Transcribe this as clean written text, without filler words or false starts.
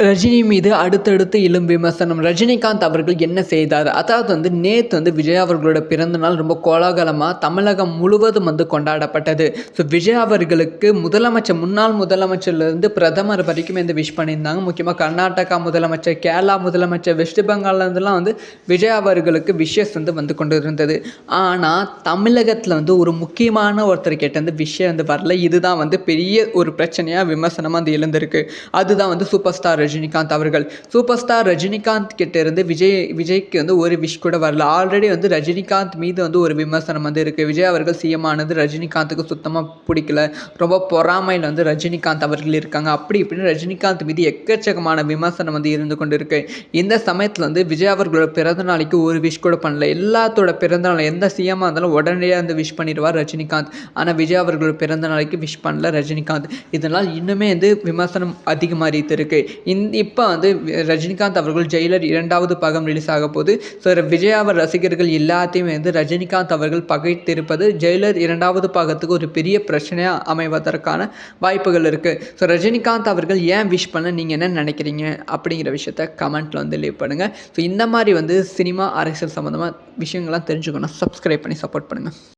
ரஜினி மீது அடுத்தடுத்து எழும் விமர்சனம். ரஜினிகாந்த் அவர்கள் என்ன செய்தார்? அதாவது நேத்து விஜய் அவர்களோட பிறந்தநாள் ரொம்ப கோலாகலமா தமிழகம் முழுவதும் கொண்டாடப்பட்டது. விஜய் அவர்களுக்கு முன்னாள் முதலமைச்சர்லேருந்து பிரதமர் வரைக்கும் விஷ் பண்ணியிருந்தாங்க. முக்கியமாக கர்நாடகா முதலமைச்சர், கேரளா முதலமைச்சர், வெஸ்ட் பெங்கால்லேருந்துலாம் விஜய் அவர்களுக்கு விஷஸ் வந்து கொண்டு இருந்தது. ஆனால் தமிழகத்தில் ஒரு முக்கியமான ஒருத்தர் கேட்ட விஷயம் வரல. இதுதான் பெரிய ஒரு பிரச்சனையாக விமர்சனமாக எழுந்திருக்கு. அதுதான் சூப்பர் ஸ்டார் ரஜினிகாந்த் அவர்கள். சூப்பர் ஸ்டார் ரஜினிகாந்த் கிட்ட இருந்து விஜய்க்கு ஒரு விஷ் கூட வரல. ஆல்ரெடி ரஜினிகாந்த் மீது ஒரு விமர்சனம் இருக்குது. விஜய் அவர்கள் சிஎம் ஆனது ரஜினிகாந்துக்கு சுத்தமாக பிடிக்கல, ரொம்ப பொறாமையில் ரஜினிகாந்த் அவர்கள் இருக்காங்க, அப்படி இப்படின்னு ரஜினிகாந்த் மீது எக்கச்சக்கமான விமர்சனம் இருந்து கொண்டு இருக்கு. இந்த சமயத்தில் விஜய் அவர்களோட பிறந்த நாளைக்கு ஒரு விஷ் கூட பண்ணல. எல்லாத்தோட பிறந்த நாள் எந்த சிஎம்மாக இருந்தாலும் உடனடியாக விஷ் பண்ணிடுவார் ரஜினிகாந்த். ஆனால் விஜய் அவர்களோட பிறந்த நாளைக்கு விஷ் பண்ணல ரஜினிகாந்த். இதனால் இன்னுமே விமர்சனம் அதிகமாகிட்டு இருக்கு. இப்போ ரஜினிகாந்த் அவர்கள் ஜெயிலர் 2வது பாகம் ரிலீஸ் ஆக போகுது. ஸோ விஜய் அவர் ரசிகர்கள் எல்லாத்தையுமே ரஜினிகாந்த் அவர்கள் பகைத்திருப்பது ஜெயிலர் 2வது பாகத்துக்கு ஒரு பெரிய பிரச்சனையாக அமைவதற்கான வாய்ப்புகள் இருக்குது. ஸோ ரஜினிகாந்த் அவர்கள் ஏன் விஷ் பண்ண நீங்கள் என்ன நினைக்கிறீங்க அப்படிங்கிற விஷயத்த கமெண்ட்டில் லீவ் பண்ணுங்கள். ஸோ இந்த மாதிரி சினிமா அரசியல் சம்மந்தமாக விஷயங்கள்லாம் தெரிஞ்சுக்கணும். சப்ஸ்கிரைப் பண்ணி சப்போர்ட் பண்ணுங்கள்.